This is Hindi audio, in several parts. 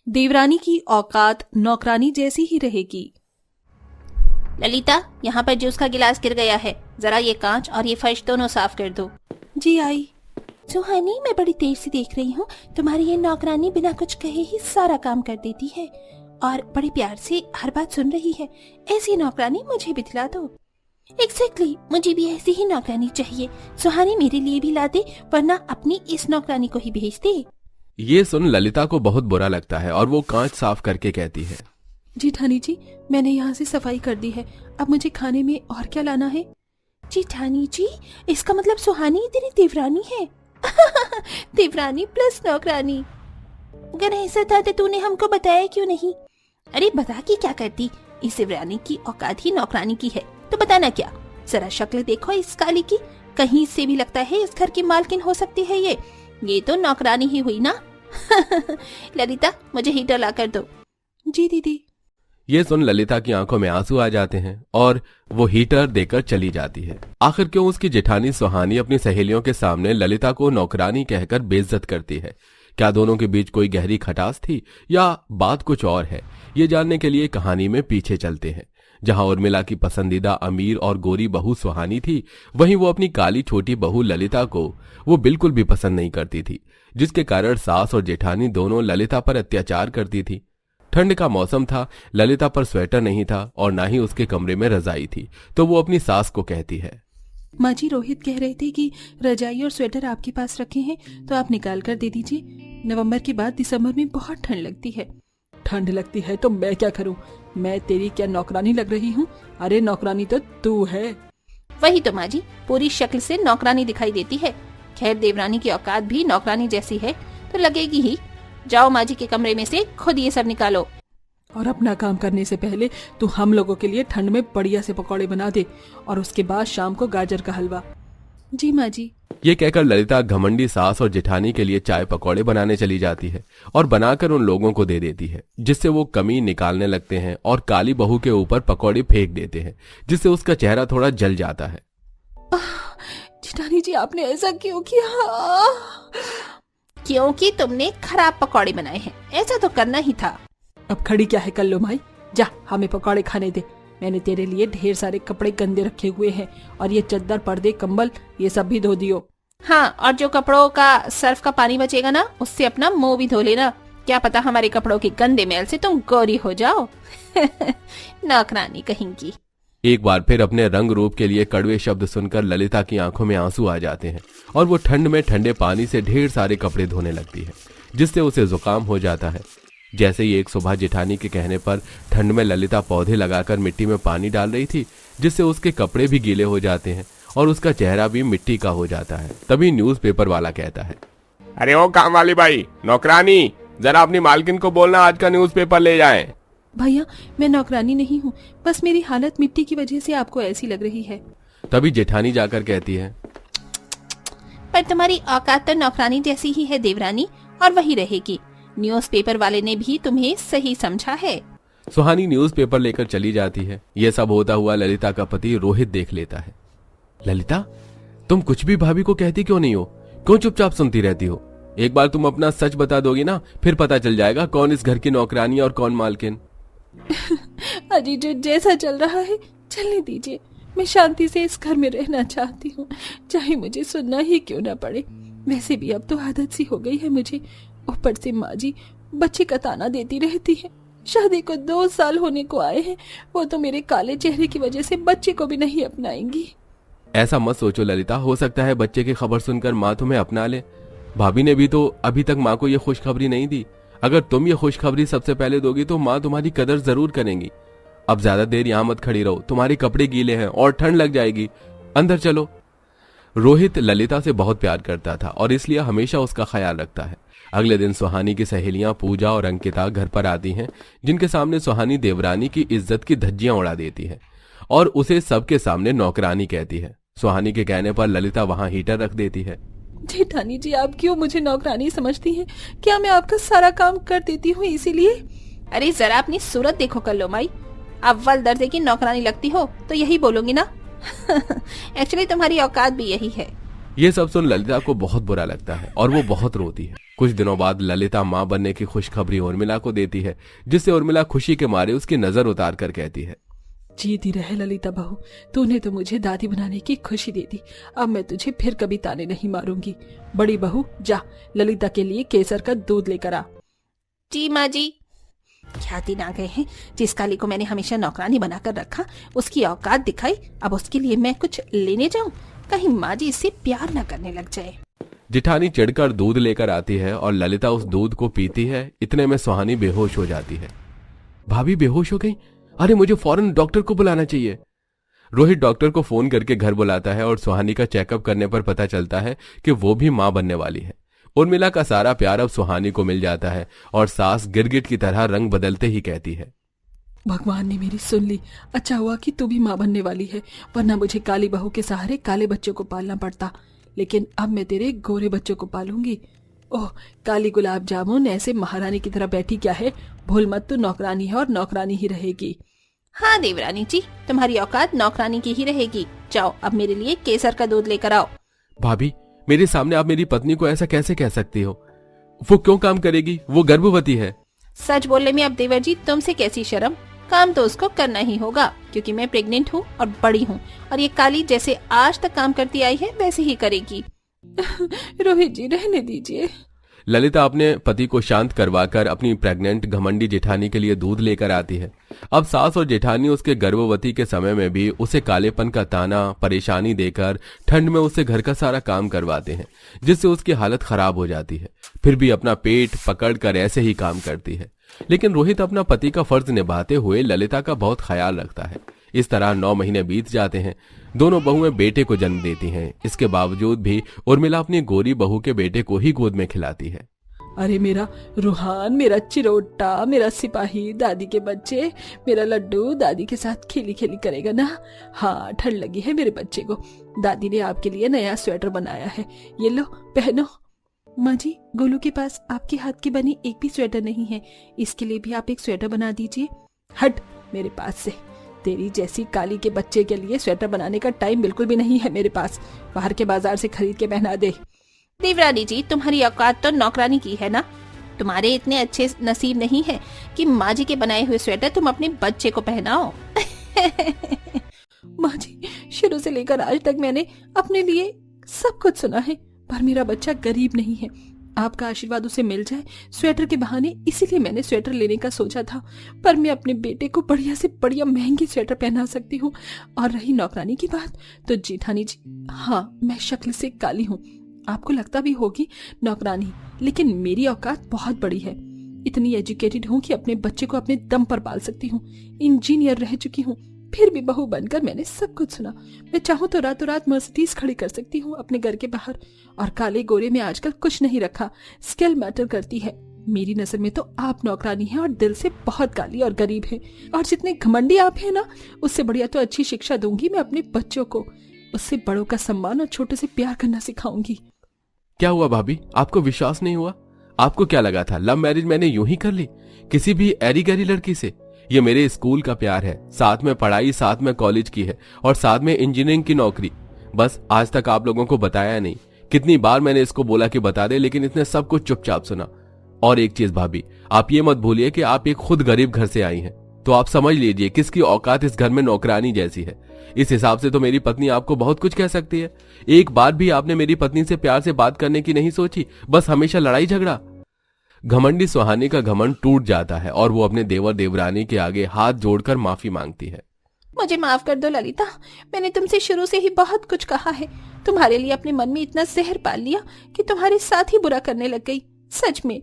देवरानी की औकात नौकरानी जैसी ही रहेगी। ललिता, यहाँ पर जूस का गिलास गिर गया है, जरा ये कांच और ये फर्श दोनों साफ कर दो। जी आई। सुहानी, मैं बड़ी देर से देख रही हूँ, तुम्हारी ये नौकरानी बिना कुछ कहे ही सारा काम कर देती है और बड़े प्यार से हर बात सुन रही है। ऐसी नौकरानी मुझे भी दिला दो। एग्जैक्टली, मुझे भी ऐसी ही नौकरानी चाहिए। सुहानी, मेरे लिए भी ला दे, वरना अपनी इस नौकरानी को ही भेज दे। ये सुन ललिता को बहुत बुरा लगता है और वो कांच साफ करके कहती है, जेठानी जी, मैंने यहाँ से सफाई कर दी है, अब मुझे खाने में और क्या लाना है? जेठानी जी, इसका मतलब सुहानी तेरी देवरानी है। देवरानी प्लस नौकरानी। अगर ऐसा था तो तूने हमको बताया क्यों नहीं? अरे बता के क्या करती, इस देवरानी की औकात ही नौकरानी की है, तो बताना क्या? जरा शक्ल देखो इस काली की, कहीं से भी लगता है इस घर की मालकिन हो सकती है ये तो नौकरानी ही हुई ना। ललिता, मुझे हीटर ला कर दो। जी दीदी। ये सुन ललिता की आंखों में आंसू आ जाते हैं और वो हीटर देकर चली जाती है। आखिर क्यों उसकी जेठानी सुहानी अपनी सहेलियों के सामने ललिता को नौकरानी कहकर बेइज्जत करती है? क्या दोनों के बीच कोई गहरी खटास थी या बात कुछ और है? ये जानने के लिए कहानी में पीछे चलते हैं। जहां उर्मिला की पसंदीदा अमीर और गोरी बहू सुहानी थी, वहीं वो अपनी काली छोटी बहू ललिता को वो बिल्कुल भी पसंद नहीं करती थी, जिसके कारण सास और जेठानी दोनों ललिता पर अत्याचार करती थी। ठंड का मौसम था, ललिता पर स्वेटर नहीं था और ना ही उसके कमरे में रजाई थी, तो वो अपनी सास को कहती है, माँ जी, रोहित कह रहे थे कि रजाई और स्वेटर आपके पास रखे हैं तो आप निकाल कर दे दीजिए। नवंबर के बाद दिसंबर में बहुत ठंड लगती है। ठंड लगती है तो मैं क्या करूं? मैं तेरी क्या नौकरानी लग रही हूं? अरे नौकरानी तो तू है। वही तो माँ जी, पूरी शक्ल से नौकरानी दिखाई देती है। खैर, देवरानी की औकात भी नौकरानी जैसी है तो लगेगी ही। जाओ माँ जी के कमरे में से खुद ये सब निकालो। और अपना काम करने से पहले तू हम लोगों के लिए ठंड में बढ़िया से पकौड़े बना दे और उसके बाद शाम को गाजर का हलवा। जी माँ जी। ये कहकर ललिता घमंडी सास और जेठानी के लिए चाय पकौड़े बनाने चली जाती है और बनाकर उन लोगों को दे देती है, जिससे वो कमी निकालने लगते हैं और काली बहू के ऊपर पकौड़े फेंक देते हैं, जिससे उसका चेहरा थोड़ा जल जाता है। जेठानी जी, आपने ऐसा क्यों किया? क्योंकि तुमने खराब पकौड़े बनाए हैं, ऐसा तो करना ही था। अब खड़ी क्या है कल्लू माई, जा हमें पकौड़े खाने दे। मैंने तेरे लिए ढेर सारे कपड़े गंदे रखे हुए हैं और ये चद्दर, पर्दे, कंबल ये सब भी धो दियो। हाँ, और जो कपड़ों का सर्फ का पानी बचेगा ना, उससे अपना मुंह भी धो लेना। क्या पता हमारे कपड़ों के गंदे मैल से तुम गोरी हो जाओ। नौकरानी कहेंगी। एक बार फिर अपने रंग रूप के लिए कड़वे शब्द सुनकर ललिता की आंखों में आंसू आ जाते हैं और वो ठंड में ठंडे पानी से ढेर सारे कपड़े धोने लगती है, जिससे उसे जुकाम हो जाता है। जैसे ही एक सुबह जेठानी के कहने पर ठंड में ललिता पौधे लगाकर मिट्टी में पानी डाल रही थी, जिससे उसके कपड़े भी गीले हो जाते हैं और उसका चेहरा भी मिट्टी का हो जाता है। तभी न्यूज़पेपर वाला कहता है, अरे ओ काम वाली बाई, नौकरानी, जरा अपनी मालकिन को बोलना आज का न्यूज़पेपर ले जाए। भैया, मैं नौकरानी नहीं हूँ, बस मेरी हालत मिट्टी की वजह से आपको ऐसी लग रही है। तभी जेठानी जाकर कहती है, पर तुम्हारी औकात तो नौकरानी जैसी ही है देवरानी, और वही रहेगी। न्यूज़पेपर वाले ने भी तुम्हें सही समझा है। सुहानी न्यूज़पेपर लेकर चली जाती है। यह सब होता हुआ ललिता का पति रोहित देख लेता है। ललिता, तुम कुछ भी भाभी को कहती क्यों नहीं हो? क्यों चुपचाप सुनती रहती हो? एक बार तुम अपना सच बता दोगी ना, फिर पता चल जाएगा कौन इस घर की नौकरानी और कौन मालकिन। अजी, जो जैसा चल रहा है चलने दीजिए। मैं शांति से इस घर में रहना चाहती हूँ, चाहे मुझे सुनना ही क्यों ना पड़े। वैसे भी अब तो आदत सी हो गई है मुझे। ऊपर से माँ जी बच्चे का ताना देती रहती है। शादी को 2 साल होने को आए हैं, वो तो मेरे काले चेहरे की वजह से बच्चे को भी नहीं अपनाएंगी। ऐसा मत सोचो ललिता, हो सकता है बच्चे की खबर सुनकर माँ तुम्हें अपना ले। भाभी ने भी तो अभी तक माँ को ये खुशखबरी नहीं दी। अगर तुम ये खुशखबरी सबसे पहले दोगी तो माँ तुम्हारी कदर जरूर करेंगी। अब ज्यादा देर यहाँ मत खड़ी रहो, तुम्हारे कपड़े गीले हैं और ठंड लग जाएगी। अंदर चलो। रोहित ललिता से बहुत प्यार करता था और इसलिए हमेशा उसका ख्याल रखता है। अगले दिन सुहानी की सहेलियां पूजा और अंकिता घर पर आती हैं, जिनके सामने सुहानी देवरानी की इज्जत की धज्जियां उड़ा देती है और उसे सबके सामने नौकरानी कहती है। सुहानी के कहने पर ललिता वहां हीटर रख देती है। जेठानी जी, आप क्यों मुझे नौकरानी समझती हैं? क्या मैं आपका सारा काम कर देती हूँ इसीलिए? अरे जरा अपनी सूरत देखो कल्लो माई, अव्वल दर्जे की नौकरानी लगती हो तो यही बोलोगी ना। एक्चुअली तुम्हारी औकात भी यही है। ये सब सुन ललिता को बहुत बुरा लगता है और वो बहुत रोती है। कुछ दिनों बाद ललिता मां बनने की खुशखबरी उर्मिला को देती है, जिससे उर्मिला खुशी के मारे उसकी नजर उतार कर कहती है, जीती रहे ललिता बहू, तूने तो मुझे दादी बनाने की खुशी दे दी। अब मैं तुझे फिर कभी ताने नहीं मारूंगी। बड़ी बहू जा ललिता के लिए केसर का दूध लेकर आ। जी माँ जी। क्या दिन आ गए हैं, जिस काली को मैंने हमेशा नौकरानी बनाकर रखा उसकी औकात दिखाई, अब उसके लिए मैं कुछ लेने जाऊं, कहीं माँ जी इससे प्यार न करने लग जाए। जिठानी चिढ़कर दूध लेकर आती है और ललिता उस दूध को पीती है। इतने में सुहानी बेहोश हो जाती है। भाभी बेहोश हो गई? अरे मुझे फौरन डॉक्टर को बुलाना चाहिए। रोहित डॉक्टर को फोन करके घर बुलाता है और सुहानी का चेकअप करने पर पता चलता है कि वो भी मां बनने वाली है। उर्मिला का सारा प्यार अब सुहानी को मिल जाता है और सास गिरगिट की तरह रंग बदलते ही कहती है, भगवान ने मेरी सुन ली। अच्छा हुआ कि तू भी मां बनने वाली है, वरना मुझे काली बहू के सहारे काले बच्चों को पालना पड़ता। लेकिन अब मैं तेरे गोरे बच्चों को पालूंगी। ओह काली गुलाब जामुन, ऐसे महारानी की तरह बैठी क्या है? भूल मत, तू नौकरानी है और नौकरानी ही रहेगी। हाँ देवरानी जी, तुम्हारी औकात नौकरानी की ही रहेगी। जाओ अब मेरे लिए केसर का दूध लेकर आओ। भाभी मेरे सामने आप मेरी पत्नी को ऐसा कैसे कह सकती हो? वो क्यों काम करेगी? वो गर्भवती है। सच बोलने में अब देवर जी तुमसे कैसी शर्म, काम तो उसको करना ही होगा क्योंकि मैं प्रेग्नेंट हूँ और बड़ी हूँ, और ये काली जैसे आज तक काम करती आई है वैसे ही करेगी। रोहित जी रहने दीजिए। ललिता अपने पति को शांत करवाकर अपनी प्रेग्नेंट घमंडी जेठानी के लिए दूध लेकर आती है। अब सास और जेठानी उसके गर्भवती के समय में भी उसे कालेपन का ताना परेशानी देकर ठंड में उससे घर का सारा काम करवाते हैं, जिससे उसकी हालत खराब हो जाती है। फिर भी अपना पेट पकड़कर ऐसे ही काम करती है। लेकिन रोहित अपना पति का फर्ज निभाते हुए ललिता का बहुत ख्याल रखता है। इस तरह 9 महीने बीत जाते हैं। दोनों बहुएं बेटे को जन्म देती हैं। इसके बावजूद भी उर्मिला अपनी गोरी बहू के बेटे को ही गोद में खिलाती है। अरे मेरा रूहान, मेरा चिरोटा, मेरा सिपाही, दादी के बच्चे, मेरा लड्डू दादी के साथ खेली खेली करेगा ना? हाँ ठंड लगी है मेरे बच्चे को। दादी ने आपके लिए नया स्वेटर बनाया है, ये लो पहनो। माँ जी गोलू के पास आपके हाथ की बनी एक भी स्वेटर नहीं है, इसके लिए भी आप एक स्वेटर बना दीजिए। हट मेरे पास से, तेरी जैसी काली के बच्चे के लिए स्वेटर बनाने का टाइम बिल्कुल भी नहीं है मेरे पास। बाहर के बाजार से खरीद के पहना दे। देवरानी जी तुम्हारी औकात तो नौकरानी की है ना, तुम्हारे इतने अच्छे नसीब नहीं है कि माँ जी के बनाए हुए स्वेटर तुम अपने बच्चे को पहनाओ। माँ जी शुरू से लेकर आज तक मैंने अपने लिए सब कुछ सुना है, पर मेरा बच्चा गरीब नहीं है। आपका आशीर्वाद उसे मिल जाए स्वेटर के बहाने, इसीलिए मैंने स्वेटर लेने का सोचा था। पर मैं अपने बेटे को बढ़िया से बढ़िया महंगी स्वेटर पहना सकती हूँ। और रही नौकरानी की बात, तो जेठानी जी हाँ मैं शक्ल से काली हूँ, आपको लगता भी होगी नौकरानी, लेकिन मेरी औकात बहुत बड़ी है। इतनी एजुकेटेड हूँ कि अपने बच्चे को अपने दम पर पाल सकती हूँ। इंजीनियर रह चुकी हूँ, फिर भी बहू बनकर मैंने सब कुछ सुना। मैं चाहूँ तो रातों रात मर्सिडीज खड़ी कर सकती हूँ अपने घर के बाहर। और काले गोरे में आजकल कुछ नहीं रखा, स्किल मैटर करती है। मेरी नजर में तो आप नौकरानी हैं और दिल से बहुत काली और गरीब हैं। और जितने घमंडी आप हैं ना, उससे बढ़िया तो अच्छी शिक्षा दूंगी मैं अपने बच्चों को। उससे बड़ों का सम्मान और छोटों से प्यार करना सिखाऊंगी। क्या हुआ भाभी, आपको विश्वास नहीं हुआ? आपको क्या लगा था लव मैरिज मैंने यूं ही कर ली किसी भी ऐरी गैरी लड़की से? ये मेरे स्कूल का प्यार है, साथ में पढ़ाई, साथ में कॉलेज की है और साथ में इंजीनियरिंग की नौकरी। बस आज तक आप लोगों को बताया नहीं। कितनी बार मैंने इसको बोला कि बता दे, लेकिन इसने सब कुछ चुपचाप सुना। और एक चीज भाभी, आप ये मत भूलिए कि आप एक खुद गरीब घर से आई हैं, तो आप समझ लीजिए किसकी औकात इस घर में नौकरानी जैसी है। इस हिसाब से तो मेरी पत्नी आपको बहुत कुछ कह सकती है। एक बार भी आपने मेरी पत्नी से प्यार से बात करने की नहीं सोची, बस हमेशा लड़ाई झगड़ा। घमंडी सुहानी का घमंड टूट जाता है और वो अपने देवर देवरानी के आगे हाथ जोड़कर माफी मांगती है। मुझे माफ कर दो ललिता, मैंने तुमसे शुरू से ही बहुत कुछ कहा है। तुम्हारे लिए अपने मन में इतना जहर पाल लिया कि तुम्हारे साथ ही बुरा करने लग गई। सच में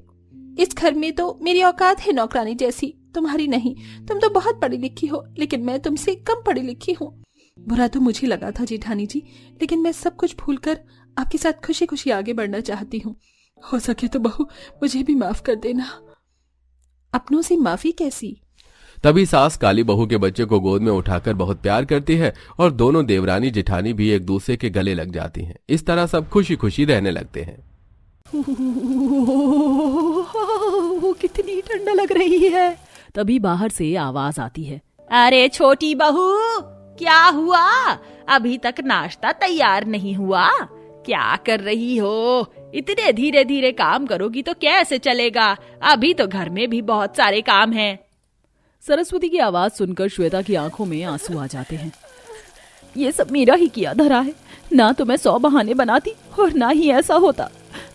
इस घर में तो मेरी औकात है नौकरानी जैसी, तुम्हारी नहीं। तुम तो बहुत पढ़ी लिखी हो, लेकिन मैं तुमसे कम पढ़ी लिखी हूँ। बुरा तो मुझे लगा था जेठानी जी, लेकिन मैं सब कुछ भूलकर आपके साथ खुशी खुशी आगे बढ़ना चाहती हूँ। हो सके तो बहू मुझे भी माफ कर देना। अपनों से माफी कैसी? तभी सास काली बहू के बच्चे को गोद में उठाकर बहुत प्यार करती है और दोनों देवरानी जेठानी भी एक दूसरे के गले लग जाती हैं। इस तरह सब खुशी खुशी रहने लगते हैं। कितनी ठंडा लग रही है। तभी बाहर से आवाज आती है, अरे छोटी बहू क्या हुआ, अभी तक नाश्ता तैयार नहीं हुआ? क्या कर रही हो? इतने धीरे धीरे काम करोगी तो कैसे चलेगा? अभी तो घर में भी बहुत सारे काम हैं। सरस्वती की आवाज सुनकर श्वेता की आंखों में आंसू आ जाते हैं। ये सब मेरा ही किया धरा है। ना तो मैं 100 बहाने बनाती और ना ही ऐसा होता।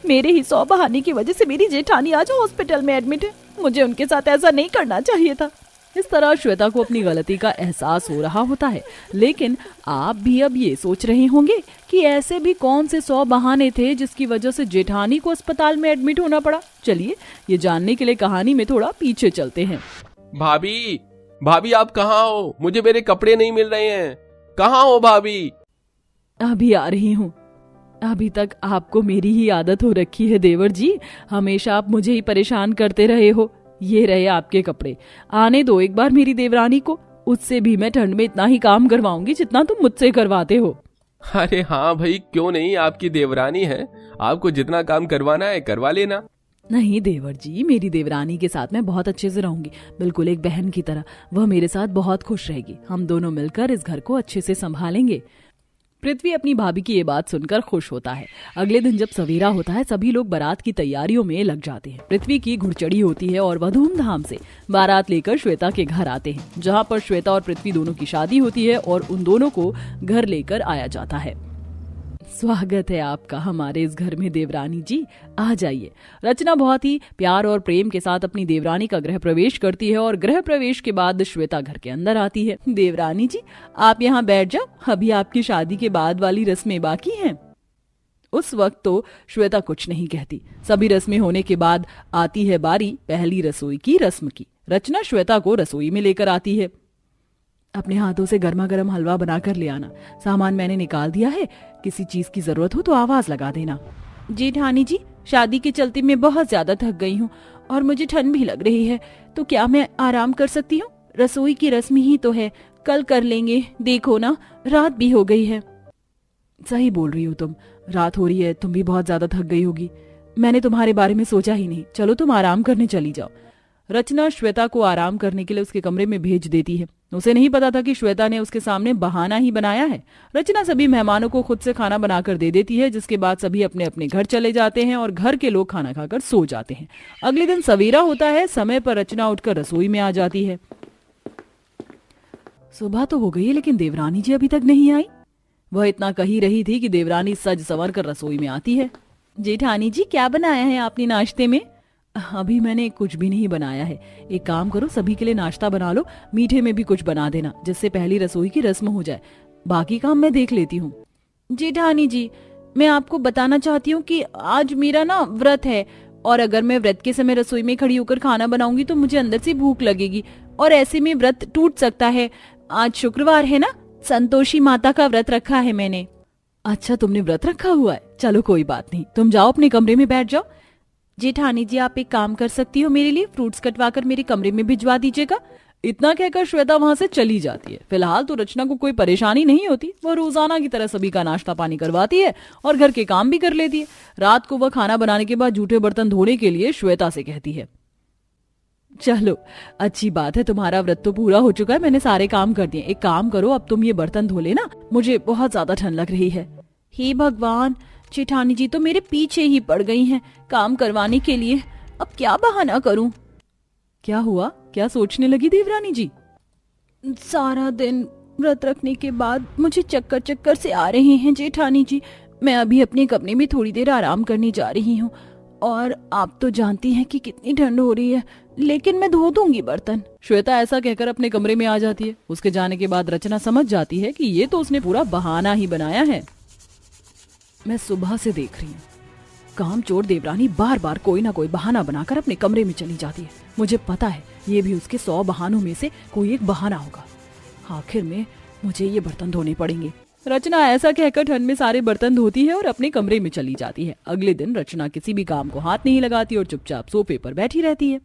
मेरे ही 100 बहाने की वजह से मेरी जेठानी आज हॉस्पिटल में एडमिट है। मुझे उनके साथ ऐसा नहीं करना चाहिए था। इस तरह श्वेता को अपनी गलती का एहसास हो रहा होता है, लेकिन आप भी अब ये सोच रहे होंगे कि ऐसे भी कौन से 100 बहाने थे जिसकी वजह से जेठानी को अस्पताल में एडमिट होना पड़ा। चलिए ये जानने के लिए कहानी में थोड़ा पीछे चलते हैं। भाभी, भाभी आप कहाँ हो? मुझे मेरे कपड़े नहीं मिल रहे हैं। कहाँ हो भाभी? अभी आ रही हूँ। अभी तक आपको मेरी ही आदत हो रखी है देवर जी। हमेशा आप मुझे ही परेशान करते रहे हो। ये रहे आपके कपड़े। आने दो एक बार मेरी देवरानी को। उससे भी मैं ठंड में इतना ही काम करवाऊंगी जितना तुम मुझसे करवाते हो। अरे हाँ भाई, क्यों नहीं, आपकी देवरानी है, आपको जितना काम करवाना है करवा लेना। नहीं देवर जी, मेरी देवरानी के साथ मैं बहुत अच्छे से रहूंगी, बिल्कुल एक बहन की तरह। वह मेरे साथ बहुत खुश रहेगी। हम दोनों मिलकर इस घर को अच्छे से संभालेंगे। पृथ्वी अपनी भाभी की ये बात सुनकर खुश होता है। अगले दिन जब सवेरा होता है, सभी लोग बारात की तैयारियों में लग जाते हैं। पृथ्वी की घुड़चड़ी होती है और वह धूमधाम से बारात लेकर श्वेता के घर आते हैं, जहाँ पर श्वेता और पृथ्वी दोनों की शादी होती है और उन दोनों को घर लेकर आया जाता है। स्वागत है आपका हमारे इस घर में देवरानी जी, आ जाइए। रचना बहुत ही प्यार और प्रेम के साथ अपनी देवरानी का गृह प्रवेश करती है और गृह प्रवेश के बाद श्वेता घर के अंदर आती है। देवरानी जी आप यहाँ बैठ जाओ, अभी आपकी शादी के बाद वाली रस्में बाकी हैं। उस वक्त तो श्वेता कुछ नहीं कहती। सभी रस्में होने के बाद आती है बारी पहली रसोई की रस्म की। रचना श्वेता को रसोई में लेकर आती है। अपने हाथों से गर्मा गर्म हलवा बनाकर ले आना। सामान मैंने निकाल दिया है, किसी चीज की जरूरत हो तो आवाज लगा देना। जेठानी जी शादी के चलते मैं बहुत ज्यादा थक गई हूँ और मुझे ठंड भी लग रही है, तो क्या मैं आराम कर सकती हूँ? रसोई की रस्म ही तो है, कल कर लेंगे। देखो ना रात भी हो गई है। सही बोल रही हो तुम, रात हो रही है, तुम भी बहुत ज्यादा थक गई होगी। मैंने तुम्हारे बारे में सोचा ही नहीं। चलो तुम आराम करने चली जाओ। रचना श्वेता को आराम करने के लिए उसके कमरे में भेज देती है। उसे नहीं पता था कि श्वेता ने उसके सामने बहाना ही बनाया है। रचना सभी मेहमानों को खुद से खाना बनाकर दे देती है, जिसके बाद सभी अपने अपने घर चले जाते हैं और घर के लोग खाना खाकर सो जाते हैं। अगले दिन सवेरा होता है। समय पर रचना उठकर रसोई में आ जाती है। सुबह तो हो गई है, लेकिन देवरानी जी अभी तक नहीं आई। वह इतना कही रही थी कि देवरानी सज संवर कर रसोई में आती है। जेठानी जी क्या बनाया है आपने नाश्ते में? अभी मैंने कुछ भी नहीं बनाया है। एक काम करो, सभी के लिए नाश्ता बना लो, मीठे में भी कुछ बना देना, जिससे पहली रसोई की रस्म हो जाए। बाकी काम मैं देख लेती हूँ। जेठानी जी मैं आपको बताना चाहती हूँ कि आज मेरा ना व्रत है, और अगर मैं व्रत के समय रसोई में खड़ी होकर खाना बनाऊंगी तो मुझे अंदर से भूख लगेगी और ऐसे में व्रत टूट सकता है। आज शुक्रवार है ना, संतोषी माता का व्रत रखा है मैंने। अच्छा तुमने व्रत रखा हुआ है, चलो कोई बात नहीं, तुम जाओ अपने कमरे में बैठ जाओ। जेठानी जी आप एक काम कर सकती हो, मेरे लिए फ्रूट्स कटवाकर मेरे कमरे में भिजवा दीजिएगा। इतना कहकर श्वेता वहां से चली जाती है। फिलहाल तो रचना को कोई परेशानी नहीं होती। वह रोजाना की तरह सभी का नाश्ता पानी करवाती है और घर के काम भी कर लेती है। रात को वह खाना बनाने के बाद जूठे बर्तन धोने के लिए श्वेता से कहती है, चलो अच्छी बात है, तुम्हारा व्रत तो पूरा हो चुका है, मैंने सारे काम कर दिए। एक काम करो, अब तुम ये बर्तन धो लेना, मुझे बहुत ज्यादा ठंड लग रही है। हे भगवान, जेठानी जी तो मेरे पीछे ही पड़ गई हैं काम करवाने के लिए। अब क्या बहाना करूं? क्या हुआ, क्या सोचने लगी देवरानी जी? सारा दिन व्रत रखने के बाद मुझे चक्कर चक्कर से आ रहे हैं जेठानी जी। मैं अभी अपने कमरे में थोड़ी देर आराम करने जा रही हूँ, और आप तो जानती हैं कि कितनी ठंड हो रही है, लेकिन मैं धो दूंगी बर्तन। श्वेता ऐसा कहकर अपने कमरे में आ जाती है। उसके जाने के बाद रचना समझ जाती है कि ये तो उसने पूरा बहाना ही बनाया है। मैं सुबह से देख रही हूँ, कामचोर देवरानी बार बार कोई ना कोई बहाना बनाकर अपने कमरे में चली जाती है। मुझे पता है ये भी उसके 100 बहानों में से कोई एक बहाना होगा। आखिर में मुझे ये बर्तन धोने पड़ेंगे। रचना ऐसा कहकर ठंड में सारे बर्तन धोती है और अपने कमरे में चली जाती है। अगले दिन रचना किसी भी काम को हाथ नहीं लगाती और चुपचाप सोफे पर बैठी रहती है।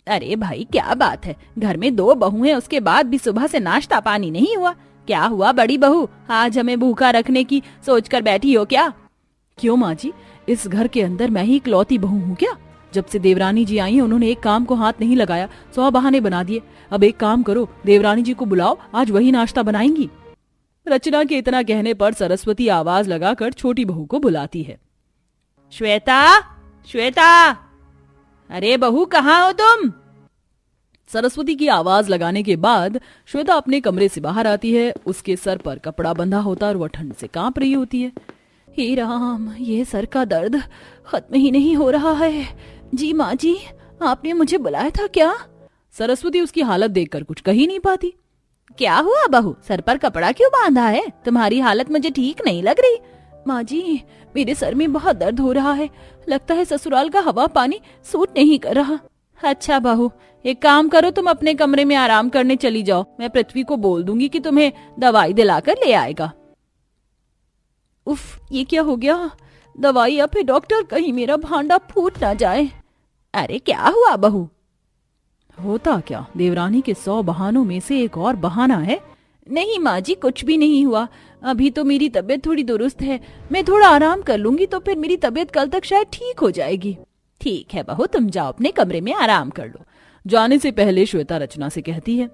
अरे भाई क्या बात है, घर में 2 बहू हैं, उसके बाद भी सुबह से नाश्ता पानी नहीं हुआ। क्या हुआ बड़ी बहू, आज हमें भूखा रखने की सोचकर बैठी हो क्या? क्यों माँ जी, इस घर के अंदर मैं ही इकलौती बहू हूँ क्या? जब से देवरानी जी आई हैं उन्होंने एक काम को हाथ नहीं लगाया, 100 बहाने बना दिए। अब एक काम करो, देवरानी जी को बुलाओ, आज वही नाश्ता बनाएंगी। रचना के इतना कहने पर सरस्वती आवाज लगाकर छोटी बहू को बुलाती है। श्वेता, श्वेता, अरे बहू कहाँ हो तुम? सरस्वती की आवाज लगाने के बाद श्वेता अपने कमरे से बाहर आती है। उसके सर पर कपड़ा बंधा होता है और वह ठंड से कांप रही होती है। हे राम, ये सर का दर्द खत्म ही नहीं हो रहा है। जी माँ जी, आपने मुझे बुलाया था क्या? सरस्वती उसकी हालत देखकर कुछ कह ही नहीं पाती। क्या हुआ बहू, सर पर कपड़ा क्यों बांधा है? तुम्हारी हालत मुझे ठीक नहीं लग रही। माँ जी, मेरे सर में बहुत दर्द हो रहा है। लगता है ससुराल का हवा पानी सूट नहीं कर रहा। अच्छा बहू, एक काम करो, तुम अपने कमरे में आराम करने चली जाओ। मैं पृथ्वी को बोल दूंगी कि तुम्हें दवाई दिलाकर ले आएगा। उफ, ये क्या हो गया? दवाई या फिर डॉक्टर? कहीं मेरा भांडा फूट ना जाए। अरे क्या हुआ बहू? होता क्या, देवरानी के 100 बहानों में से एक और बहाना है। नहीं माँ जी, कुछ भी नहीं हुआ। अभी तो मेरी तबीयत थोड़ी दुरुस्त है। मैं थोड़ा आराम कर लूंगी तो फिर मेरी तबीयत कल तक शायद ठीक हो जाएगी। ठीक है बहू, तुम जाओ अपने कमरे में आराम कर लो। जाने से पहले श्वेता रचना से कहती है,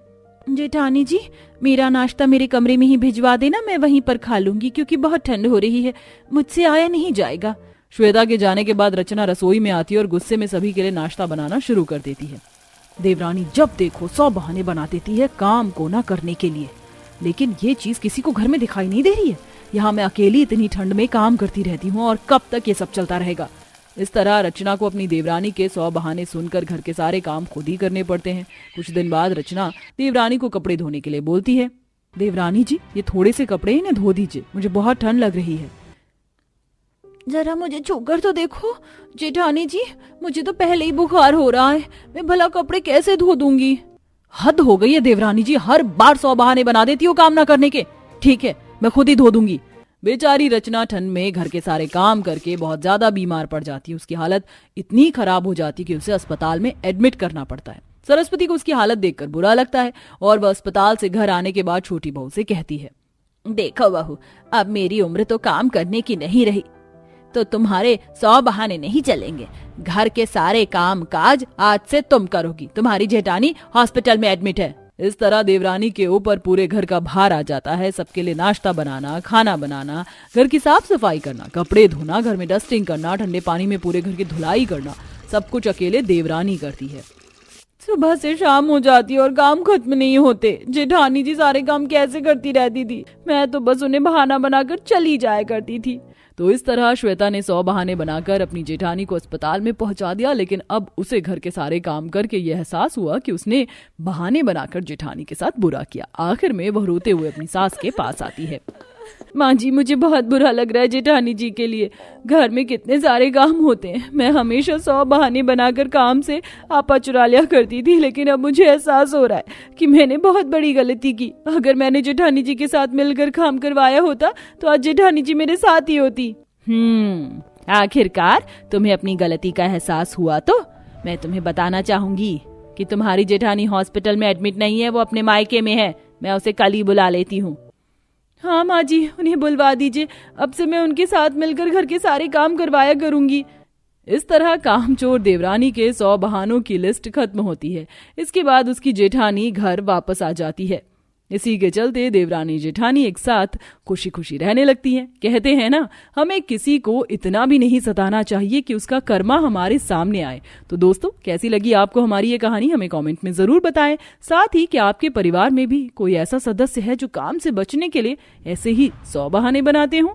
जेठानी जी, मेरा नाश्ता मेरे कमरे में ही भिजवा देना, मैं वहीं पर खा लूंगी क्योंकि बहुत ठंड हो रही है, मुझसे आया नहीं जाएगा। श्वेता के जाने के बाद रचना रसोई में आती है और गुस्से में सभी के लिए नाश्ता बनाना शुरू कर देती है। देवरानी जब देखो 100 बहाने बना देती है काम को ना करने के लिए, लेकिन ये चीज किसी को घर में दिखाई नहीं दे रही है। यहाँ मैं अकेली इतनी ठंड में काम करती रहती हूँ और कब तक ये सब चलता रहेगा। इस तरह रचना को अपनी देवरानी के 100 बहाने सुनकर घर के सारे काम खुद ही करने पड़ते हैं। कुछ दिन बाद रचना देवरानी को कपड़े धोने के लिए बोलती है। देवरानी जी, ये थोड़े से कपड़े इन्हें धो दीजिए, मुझे बहुत ठंड लग रही है। जरा मुझे छूकर तो देखो। जेठानी जी, मुझे तो पहले ही बुखार हो रहा है, मैं भला कपड़े कैसे धो दूंगी? हद हो गई है देवरानी जी, हर बार 100 बहाने बना देती हो काम ना करने के। ठीक है, मैं खुद ही धो दूंगी। बेचारी रचना ठंड में घर के सारे काम करके बहुत ज्यादा बीमार पड़ जाती है। उसकी हालत इतनी खराब हो जाती है कि उसे अस्पताल में एडमिट करना पड़ता है। सरस्वती को उसकी हालत देखकर बुरा लगता है और वह अस्पताल से घर आने के बाद छोटी बहू से कहती है, देखो बहू, अब मेरी उम्र तो काम करने की नहीं रही, तो तुम्हारे 100 बहाने नहीं चलेंगे। घर के सारे काम काज आज से तुम करोगी। तुम्हारी जेठानी हॉस्पिटल में एडमिट है। इस तरह देवरानी के ऊपर पूरे घर का भार आ जाता है। सबके लिए नाश्ता बनाना, खाना बनाना, घर की साफ सफाई करना, कपड़े धोना, घर में डस्टिंग करना, ठंडे पानी में पूरे घर की धुलाई करना, सब कुछ अकेले देवरानी करती है। सुबह से शाम हो जाती है और काम खत्म नहीं होते। जेठानी जी सारे काम कैसे करती रहती थी, मैं तो बस उन्हें बहाना बनाकर चली जाया करती थी। तो इस तरह श्वेता ने 100 बहाने बनाकर अपनी जेठानी को अस्पताल में पहुंचा दिया, लेकिन अब उसे घर के सारे काम करके यह एहसास हुआ कि उसने बहाने बनाकर जेठानी के साथ बुरा किया। आखिर में वह रोते हुए अपनी सास के पास आती है। माँ जी, मुझे बहुत बुरा लग रहा है जेठानी जी के लिए। घर में कितने सारे काम होते हैं। मैं हमेशा 100 बहाने बनाकर काम से आपा चुरा लिया करती थी, लेकिन अब मुझे एहसास हो रहा है कि मैंने बहुत बड़ी गलती की। अगर मैंने जेठानी जी के साथ मिलकर काम करवाया होता तो आज जेठानी जी मेरे साथ ही होती। आखिरकार तुम्हें अपनी गलती का एहसास हुआ तो मैं तुम्हें बताना चाहूंगी कि तुम्हारी जेठानी हॉस्पिटल में एडमिट नहीं है, वो अपने मायके में है। मैं उसे कल ही बुला लेती हूँ। हाँ माँ जी, उन्हें बुलवा दीजिए। अब से मैं उनके साथ मिलकर घर के सारे काम करवाया करूंगी। इस तरह कामचोर देवरानी के 100 बहानों की लिस्ट खत्म होती है। इसके बाद उसकी जेठानी घर वापस आ जाती है। इसी के चलते देवरानी जेठानी एक साथ खुशी खुशी रहने लगती हैं। कहते हैं ना, हमें किसी को इतना भी नहीं सताना चाहिए कि उसका कर्मा हमारे सामने आए। तो दोस्तों, कैसी लगी आपको हमारी ये कहानी, हमें कमेंट में जरूर बताएं। साथ ही क्या आपके परिवार में भी कोई ऐसा सदस्य है जो काम से बचने के लिए ऐसे ही 100 बहाने बनाते हों?